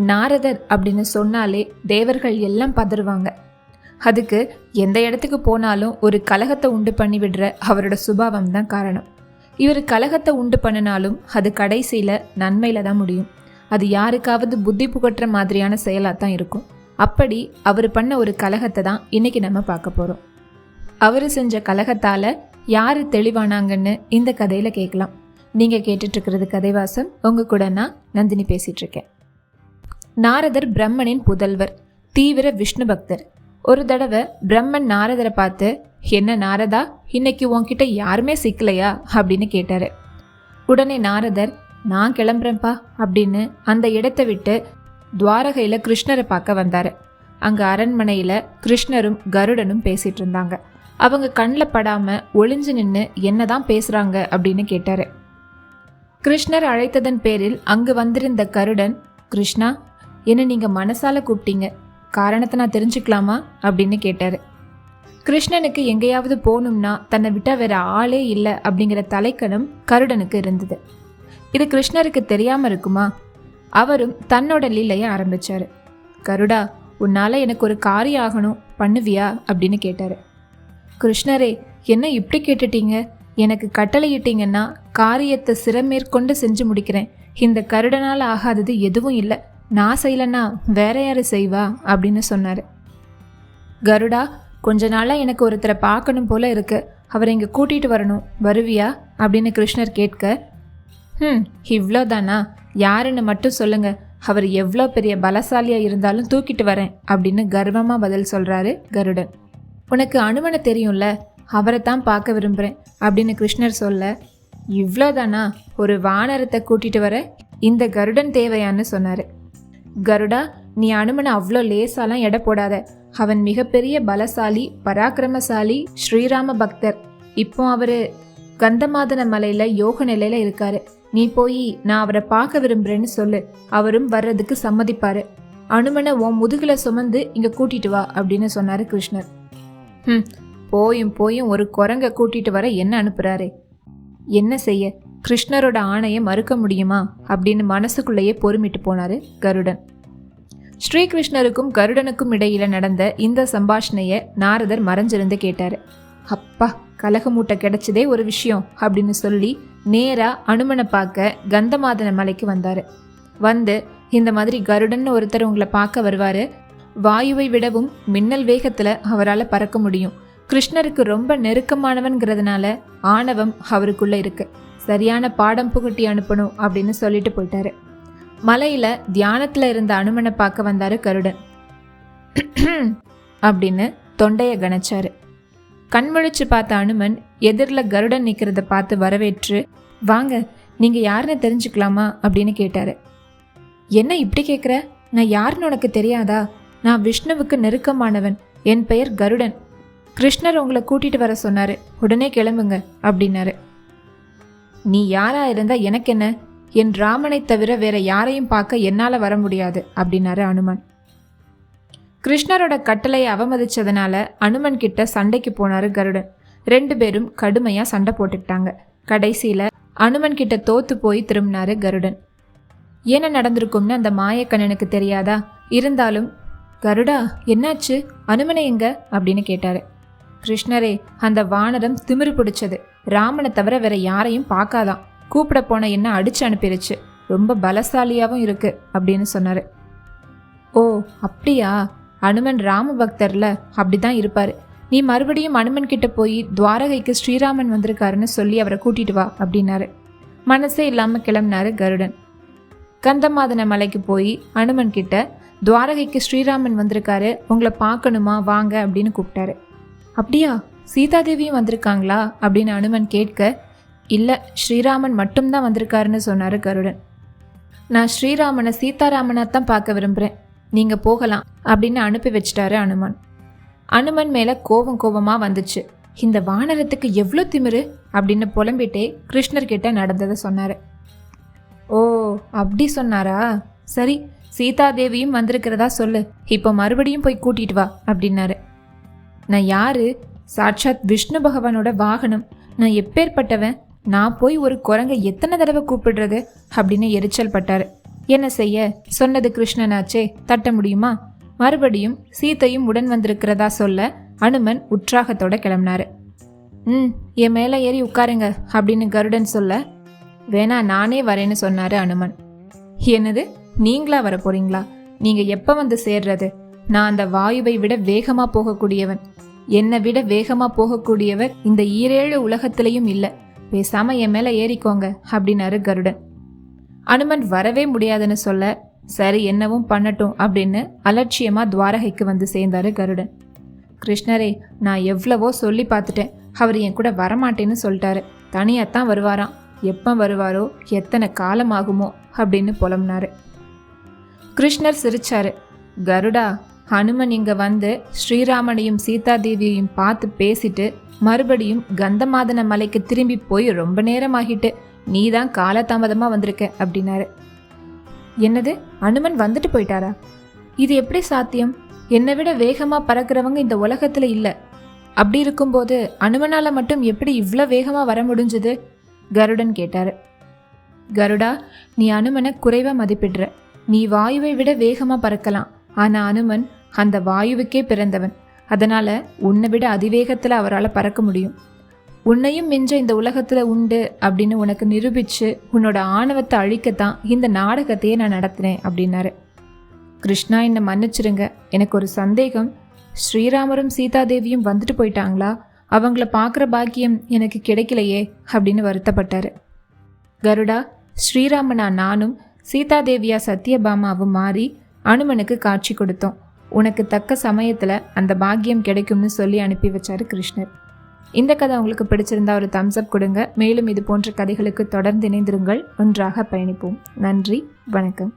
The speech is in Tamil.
நாரதர் அப்படின்னு சொன்னாலே தேவர்கள் எல்லாம் பதறுவாங்க. அதுக்கு எந்த இடத்துக்கு போனாலும் ஒரு கலகத்தை உண்டு பண்ணி விடுற அவரோட சுபாவம் தான் காரணம். இவர் கலகத்தை உண்டு பண்ணினாலும் அது கடைசியில் நன்மையில் தான் முடியும். அது யாருக்காவது புத்தி புகட்டுற மாதிரியான செயலாக தான் இருக்கும். அப்படி அவர் பண்ண ஒரு கலகத்தை தான் இன்றைக்கி நம்ம பார்க்க போகிறோம். அவர் செஞ்ச கலகத்தால் யார் தெளிவானாங்கன்னு இந்த கதையில் கேட்கலாம். நீங்கள் கேட்டுட்ருக்கிறது கதைவாசம். உங்கள் கூட நான் நந்தினி பேசிகிட்ருக்கேன். நாரதர் பிரம்மனின் புதல்வர், தீவிர விஷ்ணு பக்தர். ஒரு தடவை பிரம்மன் நாரதரை பார்த்து, என்ன நாரதா, இன்னைக்கு உன்கிட்ட யாருமே சிக்கலையா அப்படின்னு கேட்டார். உடனே நாரதர், நான் கிளம்புறேன்ப்பா அப்படின்னு அந்த இடத்தை விட்டு துவாரகையில் கிருஷ்ணரை பார்க்க வந்தார். அங்கே அரண்மனையில் கிருஷ்ணரும் கருடனும் பேசிகிட்டு இருந்தாங்க. அவங்க கண்ணில் படாமல் ஒளிஞ்சு நின்று என்ன தான் பேசுகிறாங்க அப்படின்னு கேட்டார். கிருஷ்ணர் அழைத்ததன் பேரில் அங்கு வந்திருந்த கருடன், கிருஷ்ணா, என்ன நீங்கள் மனசால கூப்பிட்டீங்க, காரணத்தை நான் தெரிஞ்சுக்கலாமா அப்படின்னு கேட்டார். கிருஷ்ணனுக்கு எங்கேயாவது போகணும்னா தன்னை விட்டால் வேற ஆளே இல்லை அப்படிங்கிற தலைக்கணம் கருடனுக்கு இருந்தது. இது கிருஷ்ணருக்கு தெரியாமல் இருக்குமா? அவரும் தன்னோட லீலையை ஆரம்பித்தார். கருடா, உன்னால் எனக்கு ஒரு காரியம் ஆகணும், பண்ணுவியா அப்படின்னு கேட்டார். கிருஷ்ணரே, என்ன இப்படி கேட்டுட்டீங்க? எனக்கு கட்டளையிட்டீங்கன்னா காரியத்தை சிறமேற்கொண்டு செஞ்சு முடிக்கிறேன். இந்த கருடனால் ஆகாதது எதுவும் இல்லை. நான் செய்யலைன்னா வேற யாரு செய்வா அப்படின்னு சொன்னார். கருடா, கொஞ்ச நாளாக எனக்கு ஒருத்தரை பார்க்கணும் போல இருக்கு, அவரை இங்கே கூட்டிகிட்டு வரணும், வருவியா அப்படின்னு கிருஷ்ணர் கேட்க, இவ்வளோதானா, யாருன்னு மட்டும் சொல்லுங்க, அவர் எவ்வளோ பெரிய பலசாலியாக இருந்தாலும் தூக்கிட்டு வரேன் அப்படின்னு கர்வமாக பதில் சொல்கிறாரு கருடன். உனக்கு அனுமனை தெரியும்ல, அவரை தான் பார்க்க விரும்புகிறேன் அப்படின்னு கிருஷ்ணர் சொல்ல, இவ்வளோதானா, ஒரு வானரத்தை கூட்டிகிட்டு வர இந்த கருடன் தேவையான்னு சொன்னார். கருடா, நீ அனுமனை அவ்வளோ லேசாலாம் எடை போடாத, அவன் மிகப்பெரிய பலசாலி, பராக்கிரமசாலி, ஸ்ரீராம பக்தர். இப்போ அவர் கந்தமாதன மலையில் யோக நிலையில் இருக்காரு. நீ போய் நான் அவரை பார்க்க விரும்புகிறேன்னு சொல்லு, அவரும் வர்றதுக்கு சம்மதிப்பார். அனுமனை உன் முதுகில் சுமந்து இங்கே கூட்டிட்டு வா அப்படின்னு சொன்னார் கிருஷ்ணர். போயும் ஒரு குரங்கை கூட்டிட்டு வர என்ன அனுப்புகிறாரே, என்ன செய்ய, கிருஷ்ணரோட ஆணையை மறுக்க முடியுமா அப்படின்னு மனசுக்குள்ளேயே பொறுமிட்டு போனார் கருடன். ஸ்ரீகிருஷ்ணருக்கும் கருடனுக்கும் இடையில நடந்த இந்த சம்பாஷணையை நாரதர் மறைஞ்சிருந்து கேட்டார். அப்பா, கலகமூட்டை கிடைச்சதே ஒரு விஷயம் அப்படின்னு சொல்லி நேராக அனுமனை பார்க்க கந்தமாதன மலைக்கு வந்தார். வந்து, இந்த மாதிரி கருடன் ஒருத்தர் உங்களை பார்க்க வருவார், வாயுவை விடவும் மின்னல் வேகத்தில் அவரால் பறக்க முடியும். கிருஷ்ணருக்கு ரொம்ப நெருக்கமானவன்கிறதுனால ஆணவம் அவருக்குள்ளே இருக்கு, சரியான பாடம் புகட்டி அனுப்பணும் அப்படின்னு சொல்லிட்டு போயிட்டாரு. மலையில தியானத்துல இருந்த அனுமனை பார்க்க வந்தாரு கருடன். அப்படின்னு தொண்டைய கணச்சாரு. கண்முழிச்சு பார்த்த அனுமன் எதிரில் கருடன் நிற்கிறத பார்த்து வரவேற்று, வாங்க, நீங்க யாருன்னு தெரிஞ்சுக்கலாமா அப்படின்னு கேட்டாரு. என்ன இப்படி கேட்குற? நான் யாருன்னு உனக்கு தெரியாதா? நான் விஷ்ணுவுக்கு நெருக்கமானவன், என் பெயர் கருடன். கிருஷ்ணர் உங்களை கூட்டிட்டு வர சொன்னாரு, உடனே கிளம்புங்க அப்படின்னாரு. நீ யாரா இருந்தா எனக்கு என்ன? என் ராமனை தவிர வேற யாரையும் பார்க்க என்னால் வர முடியாது அப்படின்னாரு அனுமன். கிருஷ்ணரோட கட்டளையை அவமதிச்சதுனால அனுமன் கிட்ட சண்டைக்கு போனாரு கருடன். 2 பேரும் கடுமையா சண்டை போட்டுக்கிட்டாங்க. கடைசியில அனுமன் கிட்ட தோத்து போய் திரும்பினாரு கருடன். என்ன நடந்திருக்கும்னு அந்த மாயக்கண்ணனுக்கு தெரியாதா? இருந்தாலும், கருடா, என்னாச்சு, அனுமனை எங்க அப்படின்னு கேட்டாரு. கிருஷ்ணரே, அந்த வானரம் திமிரு பிடிச்சது, ராமனை தவிர வேற யாரையும் பார்க்காதான், கூப்பிட போன என்ன அடிச்சு அனுப்பிடுச்சு, ரொம்ப பலசாலியாகவும் இருக்கு அப்படின்னு சொன்னாரு. ஓ அப்படியா, அனுமன் ராம பக்தர்ல, அப்படிதான் இருப்பாரு. நீ மறுபடியும் அனுமன் கிட்ட போய் துவாரகைக்கு ஸ்ரீராமன் வந்திருக்காருன்னு சொல்லி அவரை கூட்டிட்டு வா அப்படின்னாரு. மனசே இல்லாம கிளம்பினாரு கருடன். கந்தமாதன மலைக்கு போய் அனுமன் கிட்ட, துவாரகைக்கு ஸ்ரீராமன் வந்திருக்காரு, உங்களை பார்க்கணுமா, வாங்க அப்படின்னு கூப்பிட்டாரு. அப்படியா, சீதாதேவியும் வந்திருக்காங்களா அப்படின்னு அனுமன் கேட்க, இல்லை, ஸ்ரீராமன் மட்டும்தான் வந்திருக்காருன்னு சொன்னார் கருடன். நான் ஸ்ரீராமனை சீதாராமனாத்தான் பார்க்க விரும்புகிறேன், நீங்கள் போகலாம் அப்படின்னு அனுப்பி வச்சிட்டாரு அனுமன். அனுமன் மேலே கோபமாக வந்துச்சு. இந்த வானரத்துக்கு எவ்வளோ திமிரு அப்படின்னு புலம்பிட்டே கிருஷ்ணர்கிட்ட நடந்ததை சொன்னார். ஓ அப்படி சொன்னாரா, சரி, சீதாதேவியும் வந்திருக்கிறதா சொல்லு, இப்போ மறுபடியும் போய் கூட்டிட்டு வா அப்படின்னாரு. நான் யாரு? சாட்சாத் விஷ்ணு பகவானோட வாகனம், நான் எப்பேற்பட்டவன், நான் போய் ஒரு குரங்கை எத்தனை தடவை கூப்பிடுறது அப்படின்னு எரிச்சல் பட்டாரு. என்ன செய்ய, சொன்னது கிருஷ்ணனாச்சே, தட்ட முடியுமா? மறுபடியும் சீத்தையும் உடன் வந்திருக்கிறதா சொல்ல அனுமன் உற்சாகத்தோட கிளம்பினாரு. என் மேலே ஏறி உட்காருங்க அப்படின்னு கருடன் சொல்ல, வேணா நானே வரேன்னு சொன்னாரு அனுமன். என்னது, நீங்களா வர போறீங்களா? நீங்க எப்ப வந்து சேர்றது? நான் அந்த வாயுவை விட வேகமா போகக்கூடியவன். என்னை விட வேகமா போகக்கூடியவர் இந்த 7 உலகத்திலையும் இல்ல. பேசாம என் மேல ஏறிக்கோங்க அப்படின்னாரு கருடன். அனுமன் வரவே முடியாதுன்னு சொல்ல, சரி என்னவும் பண்ணட்டும் அப்படின்னு அலட்சியமா துவாரகைக்கு வந்து சேர்ந்தாரு கருடன். கிருஷ்ணரே, நான் எவ்வளவோ சொல்லி பார்த்துட்டேன். அவர் என் கூட வரமாட்டேன்னு சொல்லிட்டாரு. தனியாத்தான் வருவாராம். எப்போ வருவாரோ, எத்தனை காலம் ஆகுமோ அப்படின்னு புலம்புனாரு. கிருஷ்ணர் சிரிச்சாரு. கருடா, ஹனுமன் இங்க வந்து ஸ்ரீராமனையும் சீதாதேவியையும் பார்த்து பேசிட்டு மறுபடியும் கந்தமாதன மலைக்கு திரும்பி போய் ரொம்ப நேரம் ஆகிட்டு, நீ தான் காலதாமதமா வந்திருக்க அப்படின்னாரு. என்னது, அனுமன் வந்துட்டு போயிட்டாரா? இது எப்படி சாத்தியம்? என்னை விட வேகமா பறக்கிறவங்க இந்த உலகத்துல இல்ல. அப்படி இருக்கும்போது அனுமனால மட்டும் எப்படி இவ்வளோ வேகமா வர முடிஞ்சது? கருடன் கேட்டாரு. கருடா, நீ அனுமனை குறைவா மதிப்பிடுற. நீ வாயுவை விட வேகமா பறக்கலாம். ஆனா அனுமன் அந்த வாயுவுக்கே பிறந்தவன். அதனால உன்னை விட அதிவேகத்துல அவரால் பறக்க முடியும். உன்னையும் மிஞ்ச இந்த உலகத்துல உண்டு அப்படின்னு உனக்கு நிரூபிச்சு உன்னோட ஆணவத்தை அழிக்கத்தான் இந்த நாடகத்தையே நான் நடத்தினேன் அப்படின்னாரு. கிருஷ்ணா, என்னை மன்னிச்சிருங்க. எனக்கு ஒரு சந்தேகம். ஸ்ரீராமரும் சீதாதேவியும் வந்துட்டு போயிட்டாங்களா? அவங்கள பார்க்குற பாக்கியம் எனக்கு கிடைக்கலையே அப்படின்னு வருத்தப்பட்டாரு. கருடா, ஸ்ரீராமனா நானும் சீதாதேவியா சத்யபாமாவும் மாறி அனுமனுக்கு காட்சி கொடுத்தோம். உனக்கு தக்க சமயத்தில் அந்த பாக்கியம் கிடைக்கும்னு சொல்லி அனுப்பி வச்சாரு கிருஷ்ணர். இந்த கதை உங்களுக்கு பிடிச்சிருந்தா ஒரு தம்ஸ் அப் கொடுங்க. மேலும் இது போன்ற கதைகளுக்கு தொடர்ந்து இணைந்திருங்கள். ஒன்றாக பயணிப்போம். நன்றி, வணக்கம்.